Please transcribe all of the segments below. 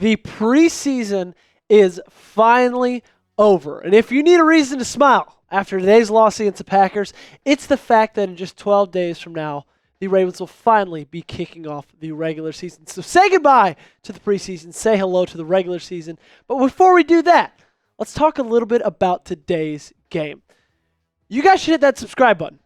The preseason is finally over. And if you need a reason to smile after today's loss against the Packers, it's the fact that in just 12 days from now, the Ravens will finally be kicking off the regular season. So say goodbye to the preseason. Say hello to the regular season. But before we do that, let's talk a little bit about today's game. You guys should hit that subscribe button.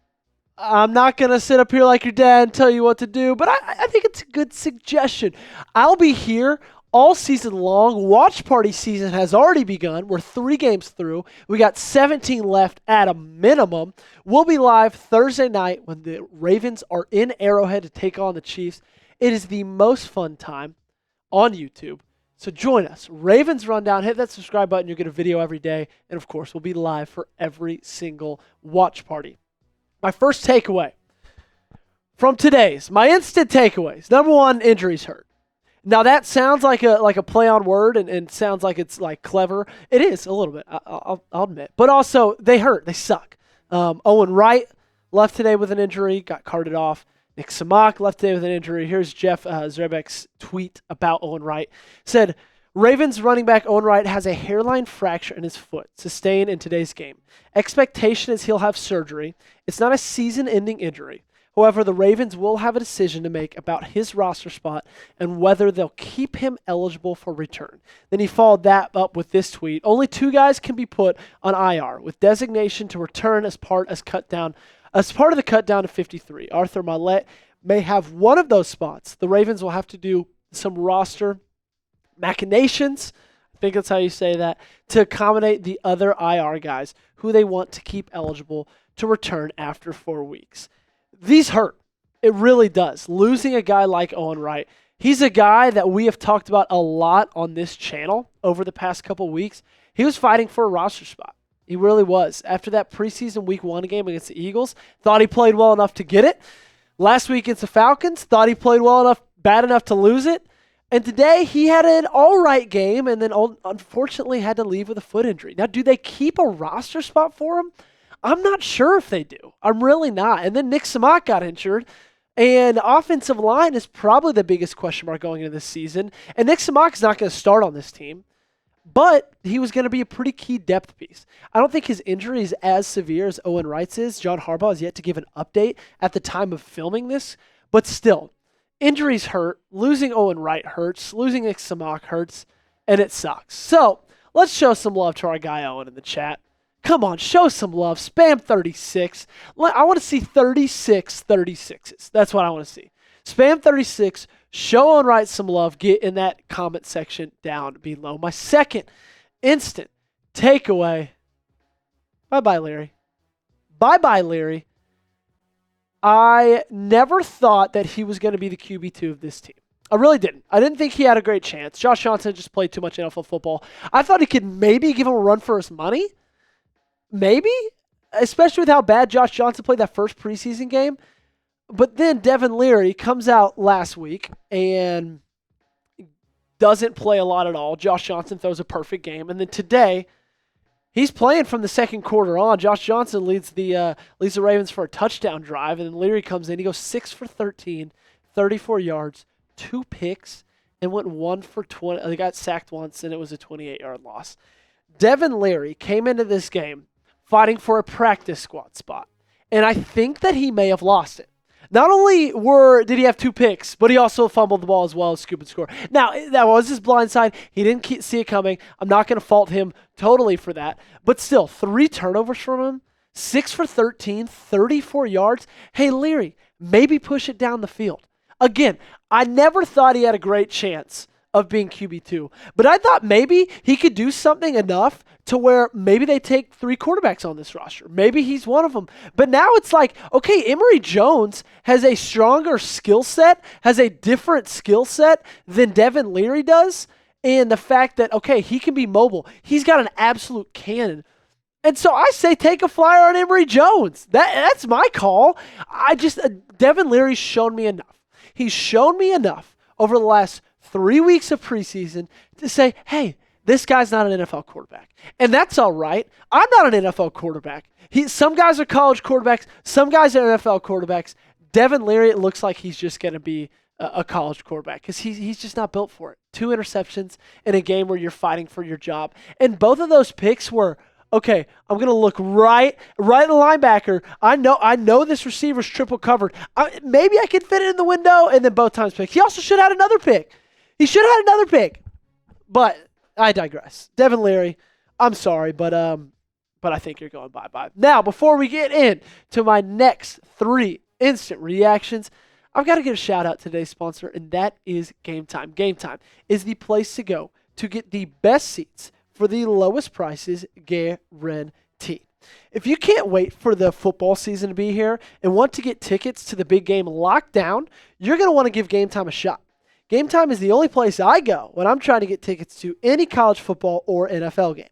I'm not going to sit up here like your dad and tell you what to do, but I think it's a good suggestion. I'll be here all season long. Watch party season has already begun. We're 3 games through. We got 17 left at a minimum. We'll be live Thursday night when the Ravens are in Arrowhead to take on the Chiefs. It is the most fun time on YouTube. So join us. Ravens Rundown. Hit that subscribe button. You'll get a video every day. And, of course, we'll be live for every single watch party. My first takeaway from my instant takeaways. Number 1, injuries hurt. Now that sounds like a play on word and sounds like it's like clever. It is a little bit, I'll admit. But also they hurt. They suck. Owen Wright left today with an injury, got carted off. Nick Samak left today with an injury. Here's Jeff Zrebek's tweet about Owen Wright. Said, Ravens running back Owen Wright has a hairline fracture in his foot, sustained in today's game. Expectation is he'll have surgery. It's not a season-ending injury. However, the Ravens will have a decision to make about his roster spot and whether they'll keep him eligible for return. Then he followed that up with this tweet. Only 2 guys can be put on IR with designation to return as part of the cut down to 53. Arthur Mallette may have one of those spots. The Ravens will have to do some roster machinations, I think that's how you say that, to accommodate the other IR guys who they want to keep eligible to return after 4 weeks. These hurt. It really does. Losing a guy like Owen Wright. He's a guy that we have talked about a lot on this channel over the past couple weeks. He was fighting for a roster spot. He really was. After that preseason week 1 game against the Eagles, thought he played well enough to get it. Last week against the Falcons, thought he played bad enough to lose it. And today he had an all right game and then unfortunately had to leave with a foot injury. Now, do they keep a roster spot for him? I'm not sure if they do. I'm really not. And then Nick Samak got injured. And offensive line is probably the biggest question mark going into this season. And Nick Samak is not going to start on this team. But he was going to be a pretty key depth piece. I don't think his injury is as severe as Owen Wright's is. John Harbaugh has yet to give an update at the time of filming this. But still, injuries hurt. Losing Owen Wright hurts. Losing Nick Samak hurts. And it sucks. So let's show some love to our guy Owen in the chat. Come on, show some love. Spam 36. I want to see 36 36s. That's what I want to see. Spam 36. Show Owen Wright some love. Get in that comment section down below. My second instant takeaway. Bye-bye, Leary. Bye-bye, Leary. I never thought that he was going to be the QB2 of this team. I really didn't. I didn't think he had a great chance. Josh Johnson just played too much NFL football. I thought he could maybe give him a run for his money. Maybe. Especially with how bad Josh Johnson played that first preseason game. But then Devin Leary comes out last week and doesn't play a lot at all. Josh Johnson throws a perfect game. And then today, he's playing from the second quarter on. Josh Johnson leads the Ravens for a touchdown drive. And then Leary comes in. He goes 6 for 13, 34 yards, 2 picks, and went 1 for 20. They got sacked once, and it was a 28-yard loss. Devin Leary came into this game fighting for a practice squad spot. And I think that he may have lost it. Not only did he have 2 picks, but he also fumbled the ball as well as scoop and score. Now, that was his blind side. He didn't see it coming. I'm not going to fault him totally for that. But still, 3 turnovers from him, 6 for 13, 34 yards. Hey, Leary, maybe push it down the field. Again, I never thought he had a great chance of being QB2, but I thought maybe he could do something enough to where maybe they take 3 quarterbacks on this roster. Maybe he's one of them. But now it's like, okay, Emory Jones has a stronger skill set, has a different skill set than Devin Leary does. And the fact that, okay, he can be mobile. He's got an absolute cannon. And so I say take a flyer on Emory Jones. That's my call. Devin Leary's shown me enough. He's shown me enough over the last 3 weeks of preseason to say, hey, this guy's not an NFL quarterback. And that's all right. I'm not an NFL quarterback. Some guys are college quarterbacks. Some guys are NFL quarterbacks. Devin Leary, it looks like he's just going to be a college quarterback because he's just not built for it. 2 interceptions in a game where you're fighting for your job. And both of those picks were, okay, I'm going to look right at the linebacker. I know this receiver's triple covered. Maybe I can fit it in the window, and then both times pick. He also should have had another pick. But I digress. Devin Leary, I'm sorry, but I think you're going bye-bye. Now, before we get into my next 3 instant reactions, I've got to give a shout-out to today's sponsor, and that is Game Time. Game Time is the place to go to get the best seats for the lowest prices guaranteed. If you can't wait for the football season to be here and want to get tickets to the big game locked down, you're going to want to give Game Time a shot. Game Time is the only place I go when I'm trying to get tickets to any college football or NFL game.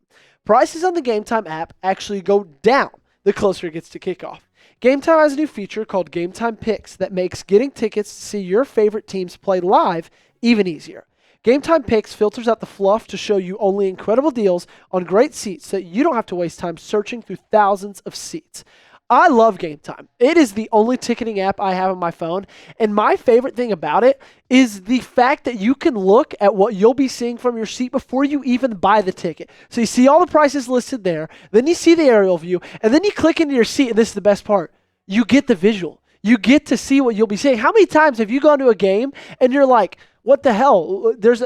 Prices on the Game Time app actually go down the closer it gets to kickoff. Game Time has a new feature called Game Time Picks that makes getting tickets to see your favorite teams play live even easier. Game Time Picks filters out the fluff to show you only incredible deals on great seats so you don't have to waste time searching through thousands of seats. I love Game Time. It is the only ticketing app I have on my phone, and my favorite thing about it is the fact that you can look at what you'll be seeing from your seat before you even buy the ticket. So you see all the prices listed there, then you see the aerial view, and then you click into your seat, and this is the best part. You get the visual. You get to see what you'll be seeing. How many times have you gone to a game and you're like, what the hell? There's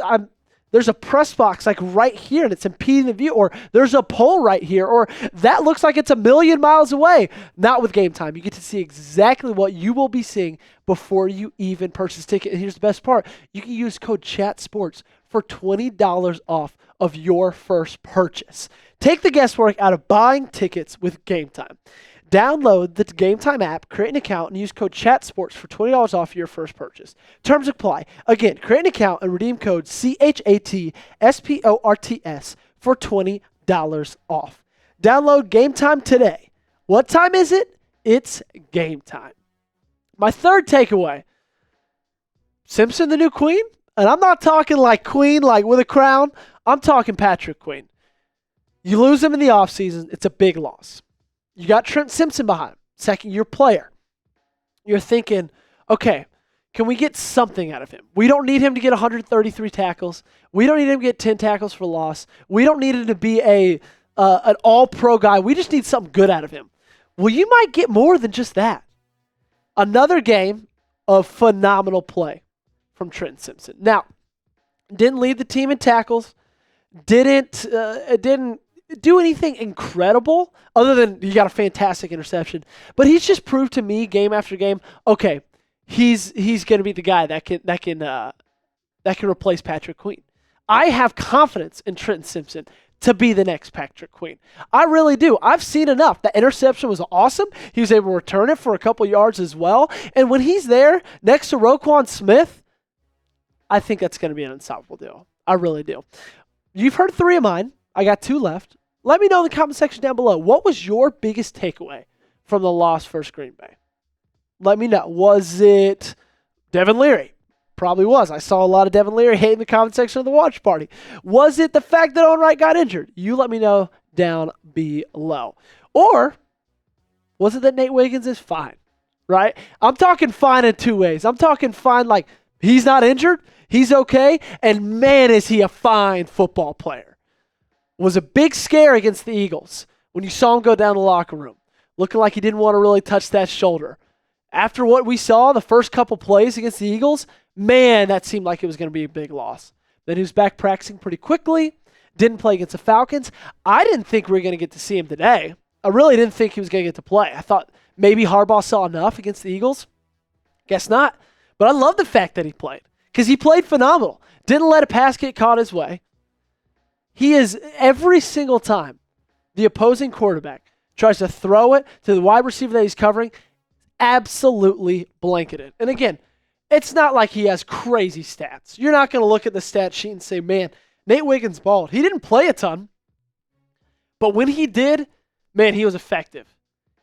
a press box like right here and it's impeding the view, or there's a pole right here, or that looks like it's a million miles away. Not with Game Time. You get to see exactly what you will be seeing before you even purchase a ticket. And here's the best part. You can use code CHATSPORTS for $20 off of your first purchase. Take the guesswork out of buying tickets with Game Time. Download the Game Time app, create an account, and use code CHATSPORTS for $20 off your first purchase. Terms apply. Again, create an account and redeem code CHATSPORTS for $20 off. Download Game Time today. What time is it? It's game time. My third takeaway, Simpson the new queen? And I'm not talking like queen, like with a crown. I'm talking Patrick Queen. You lose him in the offseason, it's a big loss. You got Trent Simpson behind him, second-year player. You're thinking, okay, can we get something out of him? We don't need him to get 133 tackles. We don't need him to get 10 tackles for loss. We don't need him to be an all-pro guy. We just need something good out of him. Well, you might get more than just that. Another game of phenomenal play from Trent Simpson. Now, didn't lead the team in tackles, didn't do anything incredible other than he got a fantastic interception. But he's just proved to me game after game, okay, he's going to be the guy that can replace Patrick Queen. I have confidence in Trent Simpson to be the next Patrick Queen. I really do. I've seen enough. That interception was awesome. He was able to return it for a couple yards as well. And when he's there next to Roquan Smith, I think that's going to be an unstoppable deal. I really do. You've heard 3 of mine. I got 2 left. Let me know in the comment section down below. What was your biggest takeaway from the loss versus Green Bay? Let me know. Was it Devin Leary? Probably was. I saw a lot of Devin Leary hate in the comment section of the watch party. Was it the fact that Owen Wright got injured? You let me know down below. Or was it that Nate Wiggins is fine? Right? I'm talking fine in 2 ways. I'm talking fine like he's not injured, he's okay, and man is he a fine football player. Was a big scare against the Eagles when you saw him go down the locker room, looking like he didn't want to really touch that shoulder. After what we saw, the first couple plays against the Eagles, man, that seemed like it was going to be a big loss. Then he was back practicing pretty quickly, didn't play against the Falcons. I didn't think we were going to get to see him today. I really didn't think he was going to get to play. I thought maybe Harbaugh saw enough against the Eagles. Guess not. But I love the fact that he played because he played phenomenal. Didn't let a pass get caught his way. He is every single time the opposing quarterback tries to throw it to the wide receiver that he's covering, absolutely blanketed. And again, it's not like he has crazy stats. You're not going to look at the stat sheet and say, man, Nate Wiggins balled. He didn't play a ton. But when he did, man, he was effective.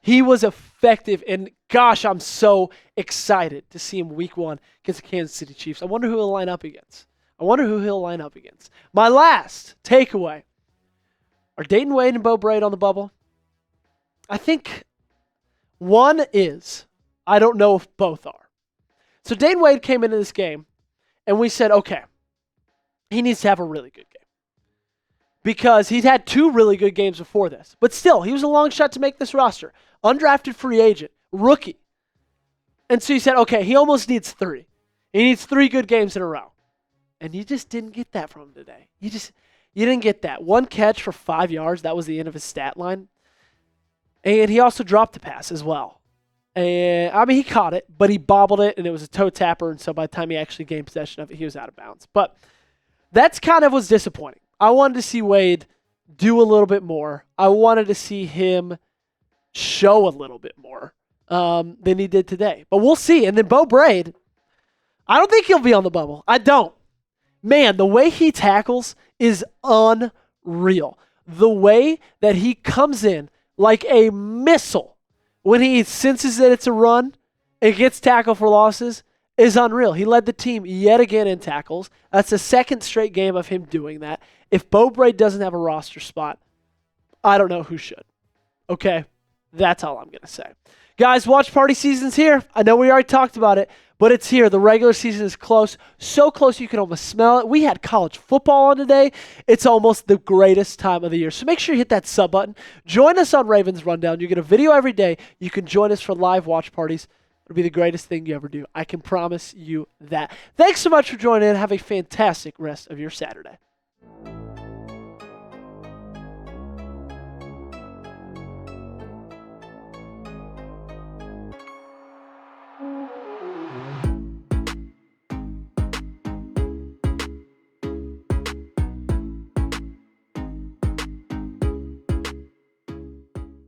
He was effective. And gosh, I'm so excited to see him week 1 against the Kansas City Chiefs. I wonder who he'll line up against. My last takeaway. Are Dayton Wade and Brade on the bubble? I think one is. I don't know if both are. So Dayton Wade came into this game, and we said, okay, he needs to have a really good game. Because he's had 2 really good games before this. But still, he was a long shot to make this roster. Undrafted free agent, rookie. And so you said, okay, he almost needs 3. He needs 3 good games in a row. And you just didn't get that from him today. You didn't get that. 1 catch for 5 yards. That was the end of his stat line. And he also dropped the pass as well. And I mean, he caught it, but he bobbled it, and it was a toe tapper. And so by the time he actually gained possession of it, he was out of bounds. But that's kind of was disappointing. I wanted to see Wade do a little bit more. I wanted to see him show a little bit more than he did today. But we'll see. And then Brade, I don't think he'll be on the bubble. I don't. Man, the way he tackles is unreal. The way that he comes in like a missile when he senses that it's a run and gets tackled for losses is unreal. He led the team yet again in tackles. That's the 2nd straight game of him doing that. If Brade doesn't have a roster spot, I don't know who should. Okay? That's all I'm going to say. Guys, watch party season's here. I know we already talked about it, but it's here. The regular season is close. So close you can almost smell it. We had college football on today. It's almost the greatest time of the year. So make sure you hit that sub button. Join us on Ravens Rundown. You get a video every day. You can join us for live watch parties. It'll be the greatest thing you ever do. I can promise you that. Thanks so much for joining in. Have a fantastic rest of your Saturday.